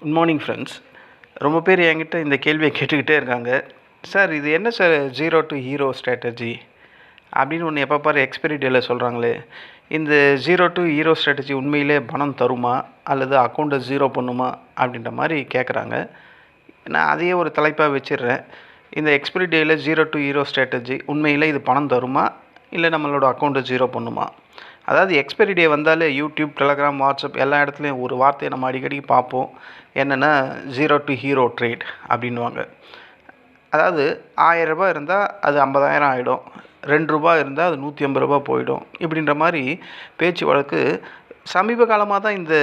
Good morning friends. ரொம்ப பேர் என்கிட்ட இந்த கேள்வியை கேட்டுக்கிட்டே இருக்காங்க. சார் இது என்ன sir zero to hero strategy அப்படின்னு ஒன்று எப்போ பாரு எக்ஸ்பைரி டேயில் சொல்கிறாங்களே, இந்த ஜீரோ டு ஹீரோ ஸ்ட்ராட்டஜி உண்மையிலே பணம் தருமா அல்லது அக்கௌண்ட்டை ஜீரோ பண்ணுமா அப்படின்ற மாதிரி கேட்குறாங்க. நான் அதையே ஒரு தலைப்பாக வச்சிடுறேன். இந்த எக்ஸ்பைரி டேயில் ஜீரோ டு ஹீரோ ஸ்ட்ராட்டஜி உண்மையில் இது பணம் தருமா இல்லை நம்மளோட அக்கௌண்ட்டை ஜீரோ பண்ணுமா? அதாவது எக்ஸ்பைரி டே வந்தாலே யூடியூப், டெலகிராம், வாட்ஸ்அப் எல்லா இடத்துலையும் ஒரு வார்த்தையை நம்ம அடிக்கடி பார்ப்போம். என்னென்னா ஜீரோ டு ஹீரோ ட்ரேட் அப்படின்வாங்க. அதாவது ரூ. 1000 இருந்தால் அது 50,000 ஆகிடும், ரூ. 2 இருந்தால் அது ரூ. 150 போயிடும். இப்படின்ற மாதிரி பேச்சு வழக்கு சமீப காலமாக தான் இந்த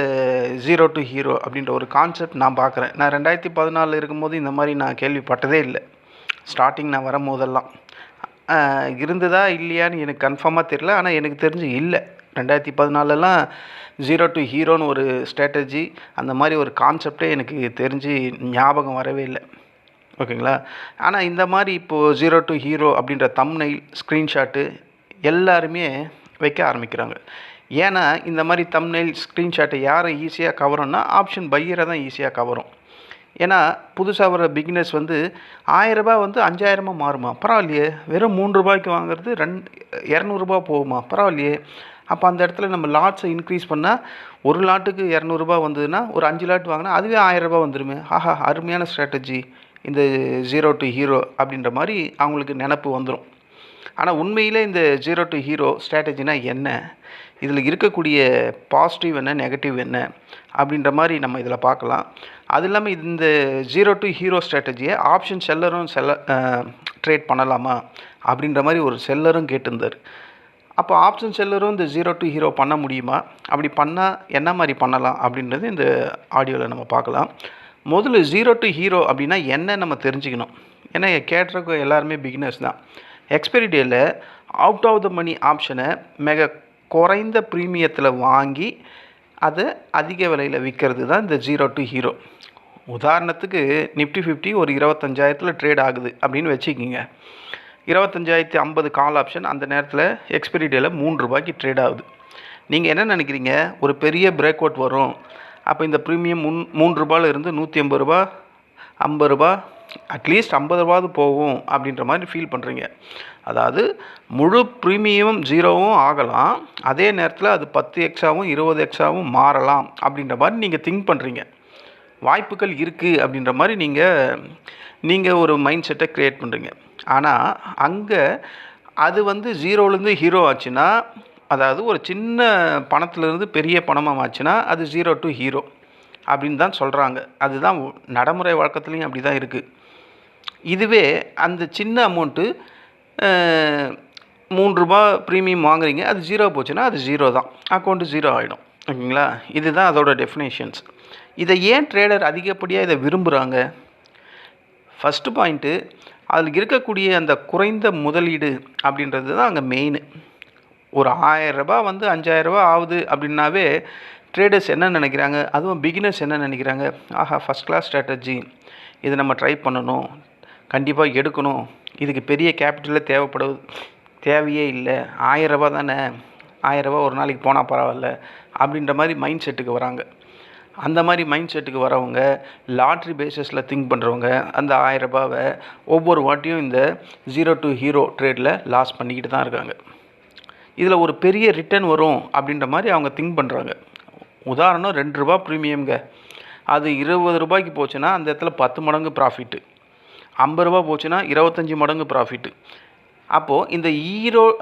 ஜீரோ டு ஹீரோ அப்படின்ற ஒரு கான்செப்ட் நான் பார்க்குறேன். நான் 2014 இருக்கும்போது இந்த மாதிரி நான் கேள்விப்பட்டதே இல்லை. ஸ்டார்டிங் நான் வரும்போதெல்லாம் இருந்ததா இல்லையான்னு எனக்கு கன்ஃபார்மாக தெரியல. ஆனால் எனக்கு தெரிஞ்சு இல்லை. 2014லாம் ஜீரோ டு ஹீரோன்னு ஒரு ஸ்ட்ராட்டஜி, அந்த மாதிரி ஒரு கான்செப்டே எனக்கு தெரிஞ்சு ஞாபகம் வரவே இல்லை. ஓகேங்களா? ஆனால் இந்த மாதிரி இப்போது ஜீரோ டு ஹீரோ அப்படின்ற தம்ப்நெயில், ஸ்க்ரீன்ஷாட்டு எல்லாருமே வைக்க ஆரம்பிக்கிறாங்க. ஏன்னா இந்த மாதிரி தம்ப்நெயில், ஸ்க்ரீன்ஷாட்டை யாரை ஈஸியாக கவரும்னா ஆப்ஷன் பையரை தான் ஈஸியாக கவரும். ஏன்னா புதுசாக வர பிகினர்ஸ் வந்து ரூ. 1000 வந்து 5000 மாறுமா? பரவாயில்லையே. வெறும் ரூ. 3 வாங்குறது ரூ. 200 போகுமா? பரவாயில்லையே. அப்போ அந்த இடத்துல நம்ம லாட்ஸை இன்க்ரீஸ் பண்ணால் ஒரு லாட்டுக்கு ரூ. 200 வந்ததுன்னா ஒரு 5 லாட் வாங்கினா அதுவே ரூ. 1000 வந்துடுமே. ஆஹா, அருமையான ஸ்ட்ராட்டஜி இந்த ஜீரோ டு ஹீரோ அப்படின்ற மாதிரி அவங்களுக்கு நினப்பு வந்துடும். ஆனால் உண்மையிலே இந்த ஜீரோ டு ஹீரோ ஸ்ட்ராட்டஜினா என்ன, இதில் இருக்கக்கூடிய பாசிட்டிவ் என்ன, நெகட்டிவ் என்ன அப்படின்ற மாதிரி நம்ம இதில் பார்க்கலாம். அது இல்லாமல் இந்த ஜீரோ டு ஹீரோ ஸ்ட்ராட்டஜியை ஆப்ஷன் செல்லரும் ட்ரேட் பண்ணலாமா அப்படின்ற மாதிரி ஒரு செல்லரும் கேட்டிருந்தார். அப்போ ஆப்ஷன் செல்லரும் இந்த ஜீரோ டு ஹீரோ பண்ண முடியுமா, அப்படி பண்ணால் என்ன மாதிரி பண்ணலாம் அப்படின்றது இந்த ஆடியோவில் நம்ம பார்க்கலாம். முதல்ல ஜீரோ டு ஹீரோ அப்படின்னா என்ன நம்ம தெரிஞ்சுக்கணும். ஏன்னா கேட்டுறக்கு எல்லாருமே பிகினர்ஸ் தான். எக்ஸ்பைரி டேயில் அவுட் ஆஃப் த மணி ஆப்ஷனை மிக குறைந்த ப்ரீமியத்தில் வாங்கி அதை அதிக விலையில் விற்கிறது தான் இந்த ஜீரோ டு ஹீரோ. உதாரணத்துக்கு நிஃப்டி 50 ஒரு 25,000 ட்ரேட் ஆகுது அப்படின்னு வச்சுக்கிங்க. 25,050 கால் ஆப்ஷன் அந்த நேரத்தில் எக்ஸ்பைரி டேயில் ரூ. 3 ட்ரேட் ஆகுது. நீங்கள் என்ன நினைக்கிறீங்க? ஒரு பெரிய பிரேக் அவுட் வரும், அப்போ இந்த ப்ரீமியம் ரூ. 3 இருந்து ரூ. 150, ரூ. 50, அட்லீஸ்ட் ரூ. 50 போகும் அப்படின்ற மாதிரி ஃபீல் பண்ணுறீங்க. அதாவது முழு ப்ரீமியமும் ஜீரோவும் ஆகலாம், அதே நேரத்தில் அது 10x 20x மாறலாம் அப்படின்ற மாதிரி நீங்கள் திங்க் பண்ணுறீங்க. வாய்ப்புகள் இருக்குது அப்படின்ற மாதிரி நீங்கள் ஒரு மைண்ட் செட்டை க்ரியேட் பண்ணுறீங்க. ஆனால் அங்கே அது வந்து ஜீரோலேருந்து ஹீரோ ஆச்சுன்னா, அதாவது ஒரு சின்ன பணத்துலேருந்து பெரிய பணமாக ஆச்சுன்னா அது ஜீரோ டு ஹீரோ அப்படின்னு தான் சொல்கிறாங்க. அதுதான் நடைமுறை வழக்கத்துலேயும் அப்படி தான் இருக்குது. இதுவே அந்த சின்ன அமௌண்ட்டு ரூ. 3 ப்ரீமியம் வாங்குறீங்க, அது ஜீரோ போச்சுன்னா அது ஜீரோ தான், அக்கௌண்ட்டு ஜீரோ ஆகிடும். ஓகேங்களா? இதுதான் அதோட டெஃபினேஷன்ஸ். இதை ஏன் ட்ரேடர் அதிகப்படியாக இதை விரும்புகிறாங்க? ஃபஸ்ட்டு பாயிண்ட்டு, அதில் இருக்கக்கூடிய அந்த குறைந்த முதலீடு அப்படின்றது தான் அங்கே மெயின். ஒரு ரூ. 1000 வந்து ரூ. 5,000 ஆகுது அப்படின்னாவே ட்ரேடர்ஸ் என்ன நினைக்கிறாங்க, அதுவும் பிகினர்ஸ் என்ன நினைக்கிறாங்க, ஆஹா ஃபஸ்ட் கிளாஸ் ஸ்ட்ராட்டஜி, இதை நம்ம ட்ரை பண்ணணும், கண்டிப்பாக எடுக்கணும், இதுக்கு பெரிய கேபிட்டலே தேவையே இல்லை, ரூ. 1000 தானே, ரூ. 1000 ஒரு நாளைக்கு போனால் பரவாயில்ல அப்படின்ற மாதிரி மைண்ட் செட்டுக்கு வராங்க. அந்த மாதிரி மைண்ட் செட்டுக்கு வரவங்க லாட்ரி பேஸஸில் திங்க் பண்ணுறவங்க அந்த ரூ. 1000 ஒவ்வொரு வாட்டியும் இந்த ஜீரோ டு ஹீரோ ட்ரேடில் லாஸ் பண்ணிக்கிட்டு தான் இருக்காங்க. இதில் ஒரு பெரிய ரிட்டர்ன் வரும் அப்படின்ற மாதிரி அவங்க திங்க் பண்ணுறாங்க. உதாரணம் ரூ. 2 ப்ரீமியம்ங்க, அது ரூ. 20 போச்சுன்னா அந்த இடத்துல 10 மடங்கு ப்ராஃபிட்டு, ரூ. 50 போச்சுன்னா 25 மடங்கு ப்ராஃபிட்டு. அப்போது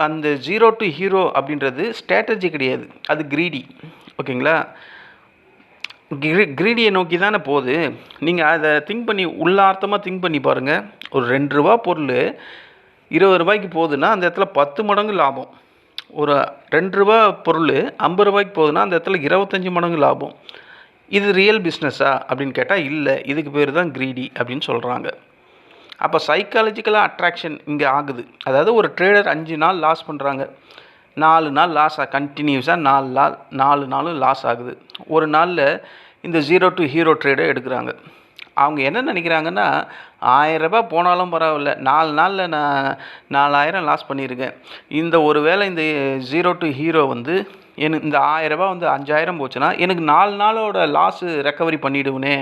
அந்த ஜீரோ டு ஹீரோ அப்படின்றது ஸ்ட்ராட்டஜி கிடையாது, அது கிரீடி. ஓகேங்களா? கிரீடியை நோக்கி தானே போகுது. நீங்கள் அதை திங்க் பண்ணி உள்ளார்த்தமாக திங்க் பண்ணி பாருங்கள். ஒரு ரூ. 2 பொருள் ரூ. 20 போகுதுன்னா அந்த இடத்துல 10 மடங்கு லாபம். ஒரு ரூ. 2 பொருள் ரூ. 50 போகுதுன்னா அந்த இடத்துல 25 மடங்கு லாபம். இது ரியல் பிஸ்னஸா அப்படின்னு கேட்டால் இல்லை, இதுக்கு பேர் தான் கிரீடி அப்படின்னு சொல்கிறாங்க. அப்போ சைக்காலஜிக்கலாக அட்ராக்ஷன் இங்கே ஆகுது. அதாவது ஒரு ட்ரேடர் 5 நாள் லாஸ் பண்ணுறாங்க, 4 நாள் லாஸ் கண்டினியூஸாக 4 நாளும் லாஸ் ஆகுது. ஒரு நாளில் இந்த ஜீரோ டு ஹீரோ ட்ரேடை எடுக்கிறாங்க. அவங்க என்ன நினைக்கிறாங்கன்னா, ரூ. 1000 போனாலும் பரவாயில்ல, 4 நாளில் நான் 4000 லாஸ் பண்ணியிருக்கேன், இந்த ஒரு வேளை இந்த ஜீரோ டு ஹீரோ வந்து இந்த 1000 ரூபாய் வந்து 5000 போச்சுன்னா எனக்கு 4 நாளோட லாஸு ரெக்கவரி பண்ணிவிடுவனே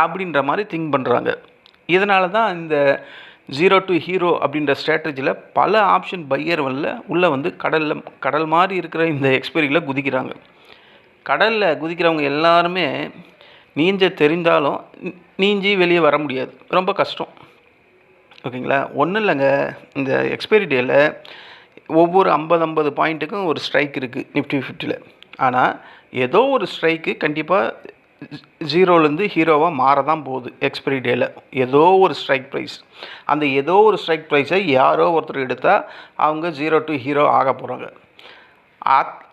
அப்படின்ற மாதிரி திங்க் பண்ணுறாங்க. இதனால தான் இந்த ஜீரோ டு ஹீரோ அப்படின்ற ஸ்ட்ராட்டஜியில் பல ஆப்ஷன் பையர் உள்ளே வந்து கடல் மாதிரி இருக்கிற இந்த எக்ஸ்பெரியில் குதிக்கிறாங்க. கடலில் குதிக்கிறவங்க எல்லாருமே நீஞ்ச தெரிந்தாலும் நீஞ்சி வெளியே வர முடியாது, ரொம்ப கஷ்டம். ஓகேங்களா? ஒன்றும் இல்லைங்க, இந்த எக்ஸ்பைரி டேயில் ஒவ்வொரு 50 பாயிண்ட்டுக்கும் ஒரு ஸ்ட்ரைக் இருக்குது நிஃப்டி 50ல். ஆனால் ஏதோ ஒரு ஸ்ட்ரைக்கு கண்டிப்பாக ஜீரோலேருந்து ஹீரோவாக மாற தான் போகுது எக்ஸ்பைரி டேயில். ஏதோ ஒரு ஸ்ட்ரைக் ப்ரைஸ், அந்த ஏதோ ஒரு ஸ்ட்ரைக் ப்ரைஸை யாரோ ஒருத்தர் எடுத்தால் அவங்க ஜீரோ டு ஹீரோ ஆக போகிறாங்க.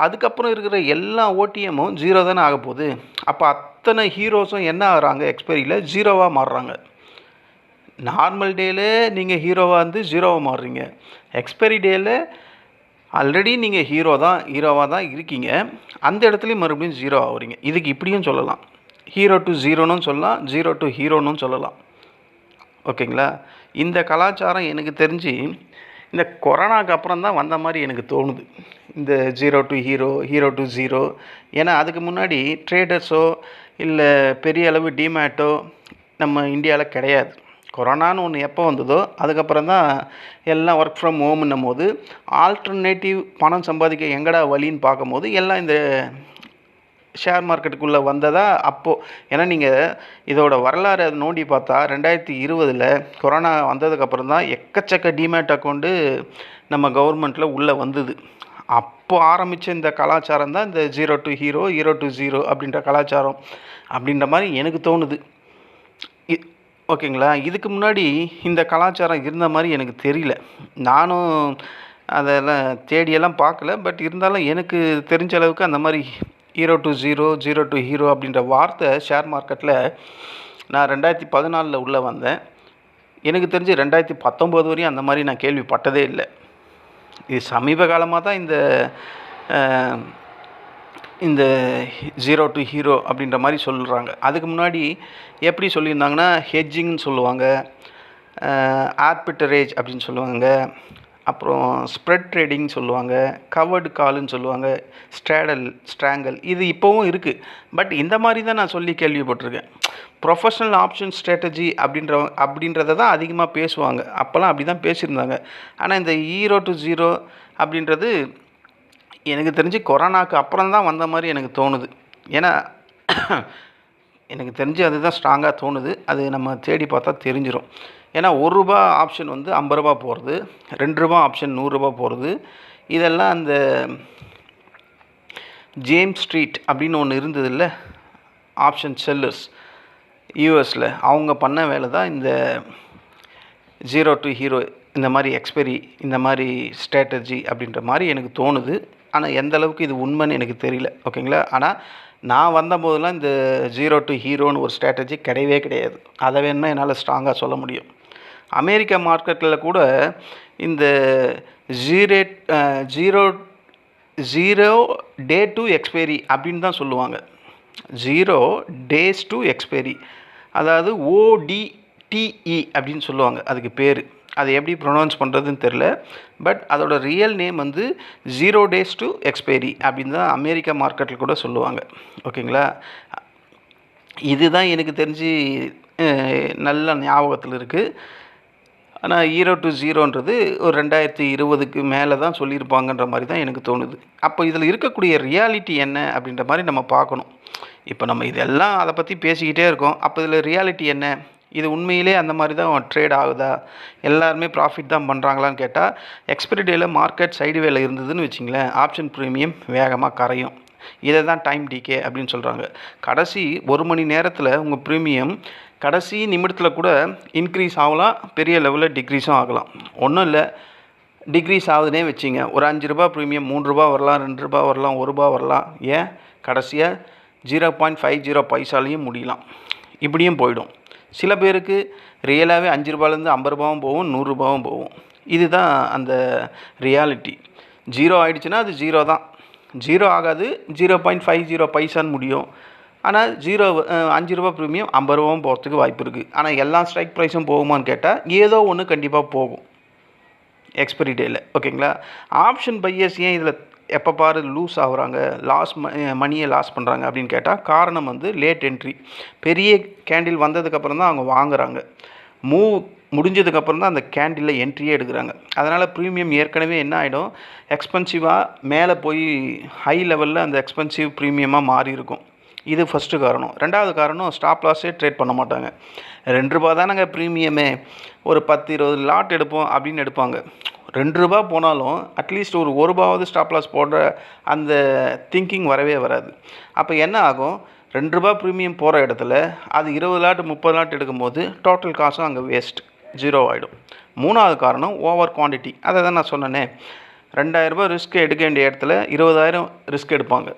அதுக்கப்புறம் இருக்கிற எல்லா ஓடிஎம்மும் ஜீரோ தானே ஆக போகுது. அப்போ அத்தனை ஹீரோஸும் என்ன ஆகிறாங்க, எக்ஸ்பைரியில் ஜீரோவாக மாறுறாங்க. நார்மல் டேயில் நீங்கள் ஹீரோவாக இருந்து ஜீரோவாக மாறுறீங்க. எக்ஸ்பைரி டேயில் ஆல்ரெடி நீங்கள் ஹீரோவாக தான் இருக்கீங்க, அந்த இடத்துலையும் மறுபடியும் ஜீரோ ஆகுறீங்க. இதுக்கு இப்படியும் சொல்லலாம், ஹீரோ டு ஜீரோன்னு சொல்லலாம், ஜீரோ டு ஹீரோன்னு சொல்லலாம். ஓகேங்களா? இந்த கலாச்சாரம் எனக்கு தெரிஞ்சு இந்த கொரோனாக்கு அப்புறம் தான் வந்த மாதிரி எனக்கு தோணுது, இந்த zero to hero, hero to zero. ஏன்னா அதுக்கு முன்னாடி ட்ரேடர்ஸோ இல்லை பெரிய அளவு டிமேட்டோ நம்ம இந்தியாவில் கிடையாது. கொரோனான்னு ஒன்று எப்போ வந்ததோ அதுக்கப்புறம் தான் எல்லாம் ஒர்க் ஃப்ரம் ஹோம்னும் போது ஆல்டர்னேட்டிவ் பணம் சம்பாதிக்க எங்கடா வழின்னு பார்க்கும்போது எல்லாம் இந்த ஷேர் மார்க்கெட்டுக்குள்ளே வந்ததா அப்போது. ஏன்னா நீங்கள் இதோட வரலாறு அதை நோண்டி பார்த்தா 2020 கொரோனா வந்ததுக்கப்புறம் தான் எக்கச்சக்க டிமேட் அக்கௌண்ட்டு நம்ம கவர்மெண்ட்டில் உள்ளே வந்தது. அப்போ ஆரம்பித்த இந்த கலாச்சாரம் தான் இந்த zero to hero, hero to zero அப்படின்ற கலாச்சாரம் அப்படின்ற மாதிரி எனக்கு தோணுது. ஓகேங்களா? இதுக்கு முன்னாடி இந்த கலாச்சாரம் இருந்த மாதிரி எனக்கு தெரியல. நானும் அதெல்லாம் தேடியெல்லாம் பார்க்கல. பட் இருந்தாலும் எனக்கு தெரிஞ்ச அளவுக்கு அந்த மாதிரி hero to zero, zero to hero அப்படின்ற வார்த்தை ஷேர் மார்க்கெட்டில் நான் 2014 உள்ளே வந்தேன். எனக்கு தெரிஞ்சு 2019 வரையும் அந்த மாதிரி நான் கேள்விப்பட்டதே இல்லை. இது சமீப காலமாக தான் இந்த ஜீரோ டு ஹீரோ அப்படின்ற மாதிரி சொல்கிறாங்க. அதுக்கு முன்னாடி எப்படி சொல்லியிருந்தாங்கன்னா ஹெட்ஜிங்னு சொல்லுவாங்க, ஆர்பிட்டரேஜ் அப்படின்னு சொல்லுவாங்க, அப்புறம் ஸ்ப்ரெட் ட்ரேடிங் சொல்லுவாங்க, கவர்டு கால்னு சொல்லுவாங்க, ஸ்ட்ராங்கல். இது இப்போவும் இருக்குது. பட் இந்த மாதிரி தான் நான் சொல்லி கேள்விப்பட்டிருக்கேன். ப்ரொஃபஷ்னல் ஆப்ஷன் ஸ்ட்ராட்டஜி அப்படின்றத தான் அதிகமாக பேசுவாங்க. அப்போல்லாம் அப்படி தான் பேசியிருந்தாங்க. ஆனால் இந்த ஹீரோ டு ஜீரோ அப்படின்றது எனக்கு தெரிஞ்சு கொரோனாக்கு அப்புறம் தான் வந்த மாதிரி எனக்கு தோணுது. ஏன்னா எனக்கு தெரிஞ்சு அதுதான் ஸ்ட்ராங்காக தோணுது. அது நம்ம தேடி பார்த்தா தெரிஞ்சிடும். ஏன்னா ₹1 ஆப்ஷன் வந்து ₹50 போகிறது, ₹2 ஆப்ஷன் ₹100 போகிறது. இதெல்லாம் அந்த ஜேம்ஸ் ஸ்ட்ரீட் அப்படின்னு ஒன்று இருந்தது இல்லை, ஆப்ஷன் செல்லர்ஸ் யூஎஸில், அவங்க பண்ண வேலை தான் இந்த ஜீரோ டு ஹீரோ, இந்த மாதிரி எக்ஸ்பெரி, இந்த மாதிரி ஸ்ட்ராட்டஜி அப்படின்ற மாதிரி எனக்கு தோணுது. ஆனால் எந்த அளவுக்கு இது உண்மைன்னு எனக்கு தெரியல. ஓகேங்களா? ஆனால் நான் வந்தபோதெல்லாம் இந்த ஜீரோ டு ஹீரோன்னு ஒரு ஸ்ட்ராட்டஜி கிடையவே கிடையாது. அதை வேணும்னா என்னால் ஸ்ட்ராங்காக சொல்ல முடியும். அமெரிக்கா மார்க்கெட்டில் கூட இந்த ஜீரோ டே டு எக்ஸ்பைரி அப்படின்னு தான் சொல்லுவாங்க. 0 days to expiry, அதாவது ODTE அப்படின்னு சொல்லுவாங்க அதுக்கு பேர். அது எப்படி ப்ரொனவுன்ஸ் பண்ணுறதுன்னு தெரில. பட் அதோட ரியல் நேம் வந்து 0 days to expiry அப்படின்னு தான் அமெரிக்கா மார்க்கெட்டில் கூட சொல்லுவாங்க. ஓகேங்களா? இதுதான் எனக்கு தெரிஞ்சு நல்ல ஞாபகத்தில் இருக்குது. ஆனால் ஹீரோ டு ஜீரோன்றது ஒரு 2020க்கு மேலே தான் சொல்லியிருப்பாங்கன்ற மாதிரி தான் எனக்கு தோணுது. அப்போ இதில் இருக்கக்கூடிய ரியாலிட்டி என்ன அப்படின்ற மாதிரி நம்ம பார்க்கணும். இப்போ நம்ம இதெல்லாம் அதை பற்றி பேசிக்கிட்டே இருக்கோம். அப்போ இதில் ரியாலிட்டி என்ன? இது உண்மையிலே அந்த மாதிரி தான் ட்ரேட் ஆகுதா? எல்லாருமே ப்ராஃபிட் தான் பண்ணுறாங்களான்னு கேட்டால், எக்ஸ்பைரி டேயில் மார்க்கெட் சைடு வேலை இருந்ததுன்னு வச்சிங்களேன், ஆப்ஷன் ப்ரீமியம் வேகமாக கரையும். இதை தான் டைம் டிகே அப்படின்னு சொல்கிறாங்க. கடைசி 1 மணி நேரத்தில் உங்கள் ப்ரீமியம் கடைசி நிமிடத்தில் கூட இன்க்ரீஸ் ஆகலாம், பெரிய லெவலில் டிக்ரீஸும் ஆகலாம். ஒன்றும் இல்லை, டிக்ரீஸ் ஆகுதுன்னே வச்சிங்க, ஒரு ₹5 ப்ரீமியம் ₹3 வரலாம், ₹2 வரலாம், ₹1 வரலாம், ஏன் கடைசியாக 0.50 பைசாலையும் முடியலாம். இப்படியும் போயிடும். சில பேருக்கு ரியலாகவே ₹5லேருந்து ₹50 போகும், ₹100 போகும். இதுதான் அந்த ரியாலிட்டி. ஜீரோ ஆகிடுச்சுன்னா அது ஜீரோ தான், ஜீரோ ஆகாது, 0.50 பைசான்னு முடியும். ஆனால் ₹5 ப்ரீமியம் ₹50 போகிறதுக்கு வாய்ப்பு இருக்குது. ஆனால் எல்லா ஸ்ட்ரைக் ப்ரைஸும் போகுமான்னு கேட்டால் ஏதோ ஒன்று கண்டிப்பாக போகும் எக்ஸ்பைரி டேயில். ஓகேங்களா? ஆப்ஷன் பையர்ஸ் ஏன் இதில் எப்போ பாரு லூஸ் ஆகுறாங்க, மணியை லாஸ் பண்ணுறாங்க அப்படின்னு கேட்டால் காரணம் வந்து லேட் என்ட்ரி. பெரிய கேண்டில் வந்ததுக்கப்புறம் தான் அவங்க வாங்குறாங்க. மூவ் முடிஞ்சதுக்கப்புறம் தான் அந்த கேண்டிலில் என்ட்ரியே எடுக்கிறாங்க. அதனால் ப்ரீமியம் ஏற்கனவே என்ன ஆகிடும், எக்ஸ்பென்சிவாக மேலே போய் ஹை லெவலில் அந்த எக்ஸ்பென்சிவ் ப்ரீமியமாக மாறி இருக்கும். இது ஃபஸ்ட்டு காரணம். ரெண்டாவது காரணம், ஸ்டாப் லாஸே ட்ரேட் பண்ண மாட்டாங்க. ₹2 தானங்க ப்ரீமியமே, ஒரு 10-20 லாட் எடுப்போம் அப்படின்னு எடுப்பாங்க. ₹2 போனாலும் அட்லீஸ்ட் ஒரு ₹1 ஸ்டாப் லாஸ் போடுற அந்த திங்கிங் வரவே வராது. அப்போ என்ன ஆகும், ₹2 ப்ரீமியம் போகிற இடத்துல அது 20 லாட் 30 லாட் எடுக்கும்போது டோட்டல் காசும் அங்கே வேஸ்ட், 0 ஆகிடும். மூணாவது காரணம் ஓவர் குவான்டிட்டி. அதை தான் நான் சொன்னேனே, ₹2000 ரிஸ்க் எடுக்க வேண்டிய இடத்துல 20,000 ரிஸ்க் எடுப்பாங்க.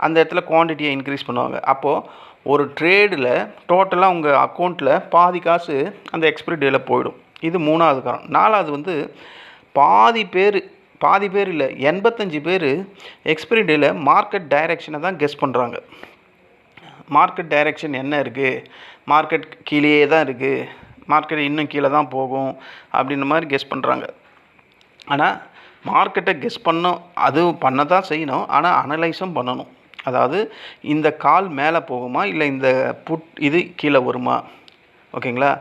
அந்த இடத்துல குவான்டிட்டியை இன்க்ரீஸ் பண்ணுவாங்க. அப்போது ஒரு ட்ரேடில் டோட்டலாக உங்கள் அக்கௌண்ட்டில் பாதி காசு அந்த எக்ஸ்பிரி டேயில் போயிடும். இது மூணாவது காரணம். நாலாவது வந்து பாதி பேர் இல்லை, 85 பேர் எக்ஸ்பிரி டேயில் மார்க்கெட் டைரெக்ஷனை தான் கெஸ் பண்ணுறாங்க. மார்க்கெட் டைரெக்ஷன் என்ன இருக்குது, மார்க்கெட் கீழே தான் இருக்குது, மார்க்கெட் இன்னும் கீழே தான் போகும் அப்படின்ற மாதிரி கெஸ் பண்ணுறாங்க. ஆனால் மார்க்கெட்டை கெஸ் பண்ண தான் செய்யணும், ஆனால் அனலைஸும் பண்ணணும். அதாவது இந்த கால் மேலே போகுமா, இல்லை இந்த இது கீழே வருமா, ஓகேங்களா?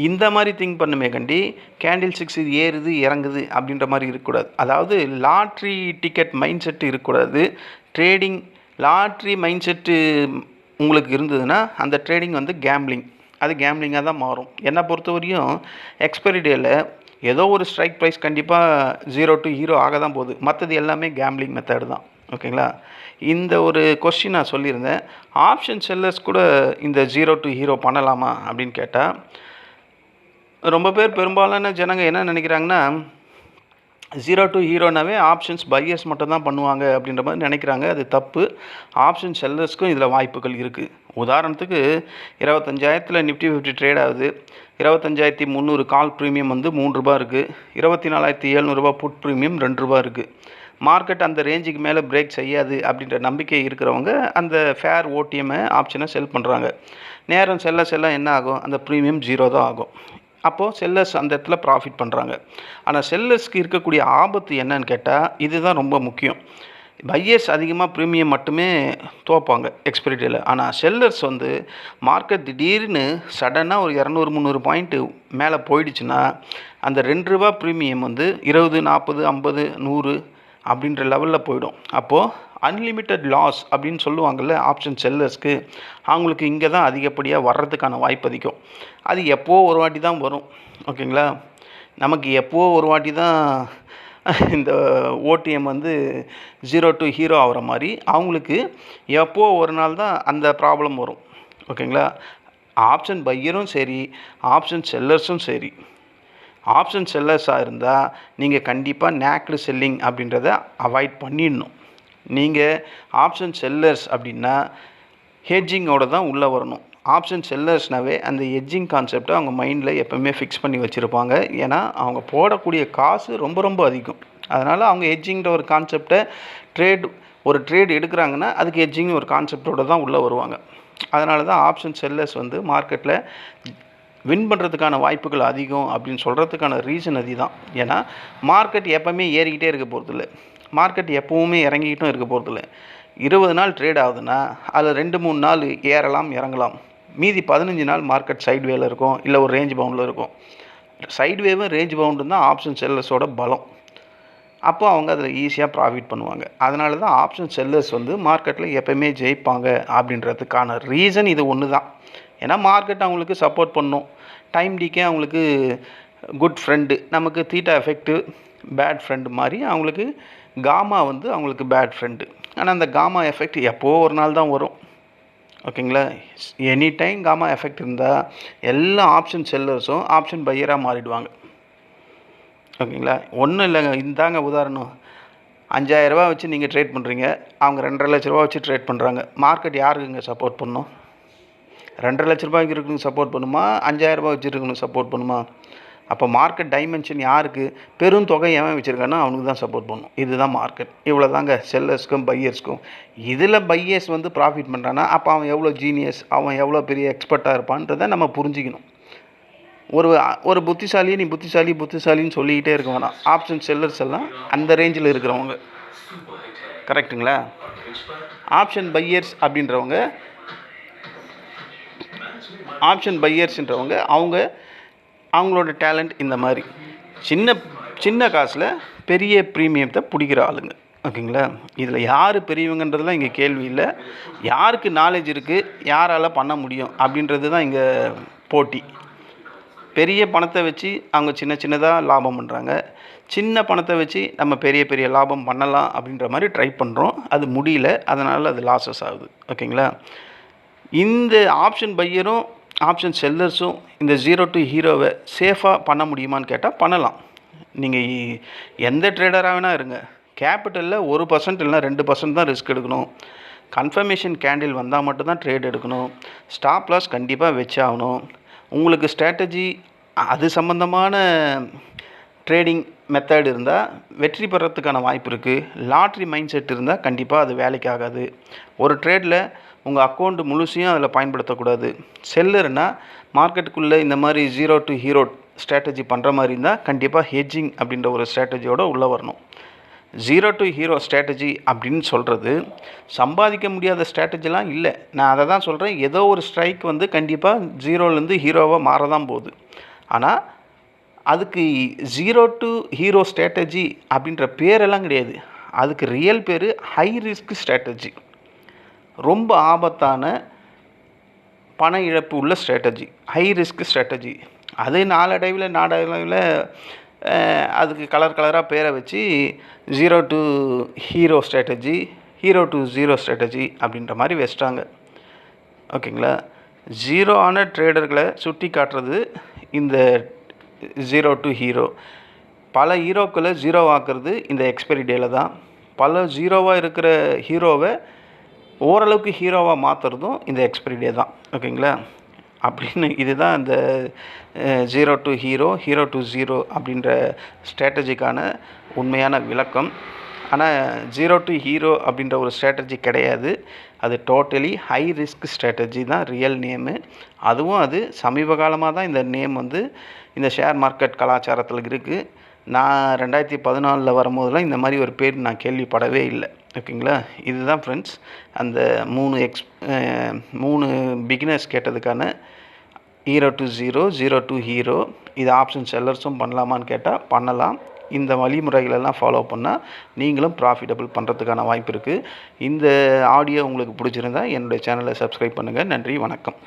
இந்த மாதிரி திங்க் பண்ணுமே கண்டி கேண்டில் 6 இது ஏறுது இறங்குது அப்படின்ற மாதிரி இருக்கக்கூடாது. அதாவது லாட்ரி டிக்கெட் மைண்ட் செட்டு இருக்கக்கூடாது. ட்ரேடிங் லாட்ரி மைண்ட் செட்டு உங்களுக்கு இருந்ததுன்னா அந்த ட்ரேடிங் வந்து கேம்லிங், அது கேம்லிங்காக தான் மாறும். என்னை பொறுத்தவரையும் எக்ஸ்பைரி டேயில் ஏதோ ஒரு ஸ்ட்ரைக் ப்ரைஸ் கண்டிப்பாக 0 to ஹீரோ ஆக தான் போகுது. மற்றது எல்லாமே கேம்லிங் மெத்தட் தான், ஓகேங்களா? இந்த ஒரு கொஸ்டின் நான் சொல்லியிருந்தேன். ஆப்ஷன் செல்லர்ஸ் கூட இந்த 0 to ஹீரோ பண்ணலாமா அப்படின்னு கேட்டால், ரொம்ப பேர் பெரும்பாலான ஜனங்க என்ன நினைக்கிறாங்கன்னா, 0 to ஹீரோனாவே ஆப்ஷன்ஸ் பையர்ஸ் மட்டும் தான் பண்ணுவாங்க அப்படின்ற மாதிரி நினைக்கிறாங்க. அது தப்பு. ஆப்ஷன் செல்லர்ஸ்க்கும் இதில் வாய்ப்புகள் இருக்குது. உதாரணத்துக்கு 25,000 நிஃப்டி 50 ட்ரேட் ஆகுது. 25,300 கால் ப்ரீமியம் வந்து ₹3 இருக்குது. 24,700 புட் ப்ரீமியம் ₹2 இருக்குது. மார்க்கெட் அந்த ரேஞ்சுக்கு மேலே பிரேக் செய்யாது அப்படின்ற நம்பிக்கை இருக்கிறவங்க அந்த ஃபேர் ஓடிஎம்ஐ ஆப்ஷனை செல் பண்ணுறாங்க. நேரம் செல்ல என்ன ஆகும், அந்த ப்ரீமியம் 0 தான் ஆகும். அப்போது செல்லர்ஸ் அந்த இடத்துல ப்ராஃபிட் பண்ணுறாங்க. ஆனால் செல்லர்ஸ்க்கு இருக்கக்கூடிய ஆபத்து என்னன்னு கேட்டால், இதுதான் ரொம்ப முக்கியம். பையர்ஸ் அதிகமாக ப்ரீமியம் மட்டுமே தோப்பாங்க எக்ஸ்பைரி டேயில். ஆனால் செல்லர்ஸ் வந்து மார்க்கெட் திடீர்னு சடனாக ஒரு 200-300 பாயிண்ட்டு மேலே போயிடுச்சுன்னா அந்த ₹2 ப்ரீமியம் வந்து 20, 40, 50, 100 அப்படின்ற லெவலில் போயிடும். அப்போது அன்லிமிட்டெட் லாஸ் அப்படின்னு சொல்லுவாங்கள்ல ஆப்ஷன் செல்லர்ஸ்க்கு, அவங்களுக்கு இங்கே தான் அதிகப்படியாக வர்றதுக்கான வாய்ப்பு அதிகம். அது எப்போது ஒரு வாட்டி தான் வரும், ஓகேங்களா? நமக்கு எப்போது ஒரு வாட்டி தான் இந்த ஓடிஎம் வந்து 0 to ஹீரோ ஆகிற மாதிரி அவங்களுக்கு எப்போது ஒரு நாள் தான் அந்த ப்ராப்ளம் வரும், ஓகேங்களா? ஆப்ஷன் பையரும் சரி, ஆப்ஷன் செல்லர்ஸும் சரி. ஆப்ஷன் செல்லர்ஸாக இருந்தால் நீங்கள் கண்டிப்பாக நேக்டு செல்லிங் அப்படின்றத அவாய்ட் பண்ணிடணும். நீங்கள் ஆப்ஷன் செல்லர்ஸ் அப்படின்னா ஹெட்ஜிங்கோடு தான் உள்ளே வரணும். ஆப்ஷன் செல்லர்ஸ்னாவே அந்த ஹெட்ஜிங் கான்செப்டை அவங்க மைண்டில் எப்போவுமே ஃபிக்ஸ் பண்ணி வச்சுருப்பாங்க. ஏன்னா அவங்க போடக்கூடிய காசு ரொம்ப ரொம்ப அதிகம். அதனால் அவங்க ஹெட்ஜிங்கிற ஒரு கான்செப்டை ஒரு ட்ரேட் எடுக்கிறாங்கன்னா அதுக்கு ஹெட்ஜிங் ஒரு கான்செப்டோடு தான் உள்ளே வருவாங்க. அதனால தான் ஆப்ஷன் செல்லர்ஸ் வந்து மார்க்கெட்டில் வின் பண்ணுறதுக்கான வாய்ப்புகள் அதிகம் அப்படின்னு சொல்கிறதுக்கான ரீசன் அதுதான். ஏன்னா மார்க்கெட் எப்போவுமே ஏறிக்கிட்டே இருக்க போகிறதில்ல, மார்க்கெட் எப்போவுமே இறங்கிக்கிட்டும் இருக்க போகிறதில்ல. 20 நாள் ட்ரேட் ஆகுதுன்னா அதில் 2-3 நாள் ஏறலாம் இறங்கலாம், மீதி 15 நாள் மார்க்கெட் சைட்வேல இருக்கும், இல்லை ஒரு ரேஞ்ச் பவுண்டில் இருக்கும். சைட்வேவும் ரேஞ்ச் பவுண்டும் தான் ஆப்ஷன் செல்லர்ஸோட பலம். அப்போ அவங்க அதில் ஈஸியாக ப்ராஃபிட் பண்ணுவாங்க. அதனால தான் ஆப்ஷன் செல்லர்ஸ் வந்து மார்க்கெட்டில் எப்போயுமே ஜெயிப்பாங்க அப்படின்றதுக்கான ரீசன் இது ஒன்று தான். ஏன்னா மார்க்கெட் அவங்களுக்கு சப்போர்ட் பண்ணும். டைம் டிக்கே அவங்களுக்கு குட் ஃப்ரெண்டு, நமக்கு தீட்டா எஃபெக்ட்டு பேட் ஃப்ரெண்டு மாதிரி அவங்களுக்கு காமா வந்து அவங்களுக்கு பேட் ஃப்ரெண்டு. ஆனால் அந்த காமா எஃபெக்ட் எப்போது ஒரு நாள் தான் வரும், ஓகேங்களா? எனி டைம் காமா எஃபெக்ட் இருந்தால் எல்லா ஆப்ஷன் செல்லர்ஸும் ஆப்ஷன் பையராக மாறிடுவாங்க, ஓகேங்களா? ஒன்றும் இல்லைங்க, இந்தாங்க உதாரணம். ₹5,000 வச்சு நீங்கள் ட்ரேட் பண்ணுறீங்க, அவங்க ₹2,50,000 வச்சு ட்ரேட் பண்ணுறாங்க. மார்க்கெட் யாருக்குங்க சப்போர்ட் பண்ணும்? ₹2,50,000 இருக்குன்னு சப்போர்ட் பண்ணுமா, ₹5,000 வச்சுருக்கணும் சப்போர்ட் பண்ணுமா? அப்போ மார்க்கெட் டைமென்ஷன் யாருக்கு? பெரும் தொகை எவன் வச்சுருக்கானோ அவனுக்கு தான் சப்போர்ட் பண்ணும். இதுதான் மார்க்கெட். இவ்வளோ தாங்க செல்லர்ஸ்க்கும் பையர்ஸ்க்கும். இதில் பையர்ஸ் வந்து ப்ராஃபிட் பண்ணுறான்னா அப்போ அவன் எவ்வளோ ஜீனியஸ், அவன் எவ்வளோ பெரிய எக்ஸ்பர்ட்டாக இருப்பான்றதை நம்ம புரிஞ்சிக்கணும். ஒரு புத்திசாலியை நீ புத்திசாலின்னு சொல்லிக்கிட்டே இருக்க வேணாம். ஆப்ஷன் செல்லர்ஸ் எல்லாம் அந்த ரேஞ்சில் இருக்கிறவங்க, கரெக்டுங்களா? ஆப்ஷன் பையர்ஸ் அப்படின்றவங்க, அவங்களோட டேலண்ட் இந்த மாதிரி சின்ன காசில் பெரிய ப்ரீமியத்தை பிடிக்கிற ஆளுங்க, ஓகேங்களா? இதில் யார் பெரியவங்கன்றதுலாம் இங்கே கேள்வி இல்லை. யாருக்கு நாலேஜ் இருக்குது, யாரால் பண்ண முடியும் அப்படின்றது தான் இங்கே போட்டி. பெரிய பணத்தை வச்சு அவங்க சின்னதாக லாபம் பண்ணுறாங்க. சின்ன பணத்தை வச்சு நம்ம பெரிய லாபம் பண்ணலாம் அப்படின்ற மாதிரி ட்ரை பண்ணுறோம். அது முடியல, அதனால் அது லாஸஸ் ஆகுது, ஓகேங்களா? இந்த ஆப்ஷன் பையரும் ஆப்ஷன் செல்லர்ஸும் இந்த 0 to ஹீரோவை சேஃபாக பண்ண முடியுமான்னு கேட்டால் பண்ணலாம். நீங்கள் எந்த ட்ரேடராக வேணால் இருங்க, கேபிட்டலில் 1% இல்லைனா 2% தான் ரிஸ்க் எடுக்கணும். கன்ஃபர்மேஷன் கேண்டில் வந்தால் மட்டும்தான் ட்ரேட் எடுக்கணும். ஸ்டாப் லாஸ் கண்டிப்பாக வச்சாகணும். உங்களுக்கு ஸ்ட்ராட்டஜி அது சம்மந்தமான ட்ரேடிங் மெத்தட் இருந்தால் வெற்றி பெறத்துக்கான வாய்ப்பு இருக்குது. லாட்ரி மைண்ட் செட் இருந்தால் கண்டிப்பாக அது வேலைக்கு ஆகாது. ஒரு ட்ரேடில் உங்கள் அக்கௌண்ட் முழுசையும் அதில் பயன்படுத்தக்கூடாது. செல்லர்னால் மார்க்கெட்டுக்குள்ளே இந்த மாதிரி 0 to ஹீரோ ஸ்ட்ராட்டஜி பண்ணுற மாதிரி இருந்தால் கண்டிப்பாக ஹெட்ஜிங் அப்படின்ற ஒரு ஸ்ட்ராட்டஜியோடு உள்ளே வரணும். 0 to ஹீரோ ஸ்ட்ராட்டஜி அப்படின்னு சொல்கிறது சம்பாதிக்க முடியாத ஸ்ட்ராட்டஜிலாம் இல்லை. நான் அதை தான் சொல்கிறேன். ஏதோ ஒரு ஸ்ட்ரைக் வந்து கண்டிப்பாக 0லேருந்து ஹீரோவாக மாறதான் போகுது. ஆனால் அதுக்கு 0 to ஹீரோ ஸ்ட்ராட்டஜி அப்படின்ற பேரெல்லாம் கிடையாது. அதுக்கு ரியல் பேர் ஹை ரிஸ்க் ஸ்ட்ராட்டஜி. ரொம்ப ஆபத்தான பண இழப்பு உள்ள ஸ்ட்ராட்டஜி, ஹை ரிஸ்க் ஸ்ட்ராட்டஜி. அது நாளடைவில் அதுக்கு கலராக பேரை வச்சு 0 to hero strategy, hero to zero strategy அப்படின்ற மாதிரி வச்சிட்டாங்க, ஓகேங்களா? ஜீரோ ஆன ட்ரேடர்களை சுட்டி காட்டுறது இந்த 0 to ஹீரோ. பல ஹீரோக்களை ஜீரோ ஆக்குறது இந்த எக்ஸ்பைரி டேயில் தான். பல ஜீரோவாக இருக்கிற ஹீரோவை ஓரளவுக்கு ஹீரோவாக மாற்றுறதும் இந்த எக்ஸ்பைரி டே தான், ஓகேங்களா? அப்படின்னு இதுதான் இந்த 0 to hero, hero to zero அப்படின்ற ஸ்ட்ராட்டஜிக்கான உண்மையான விளக்கம். ஆனால் 0 to ஹீரோ அப்படின்ற ஒரு ஸ்ட்ராட்டஜி கிடையாது. அது டோட்டலி ஹை ரிஸ்க் ஸ்ட்ராட்டஜி தான் ரியல் நேமு. அதுவும் அது சமீப காலமாக தான் இந்த நேம் வந்து இந்த ஷேர் மார்க்கெட் கலாச்சாரத்தில் இருக்குது. நான் 2014 வரும்போதெல்லாம் இந்த மாதிரி ஒரு பேர் நான் கேள்விப்படவே இல்லை, ஓகேங்களா? இதுதான் ஃப்ரெண்ட்ஸ் அந்த 3 பிகினர்ஸ் கேட்டதுக்கான 0 to ஜீரோ, 0 to ஹீரோ. இது ஆப்ஷன் செல்லர்ஸும் பண்ணலாமான்னு கேட்டால் பண்ணலாம். இந்த வழிமுறைகளெல்லாம் ஃபாலோ பண்ணால் நீங்களும் ப்ராஃபிட்டபிள் பண்ணுறதுக்கான வாய்ப்பு இருக்குது. இந்த ஆடியோ உங்களுக்கு பிடிச்சிருந்தால் என்னுடைய சேனலை சப்ஸ்கிரைப் பண்ணுங்கள். நன்றி, வணக்கம்.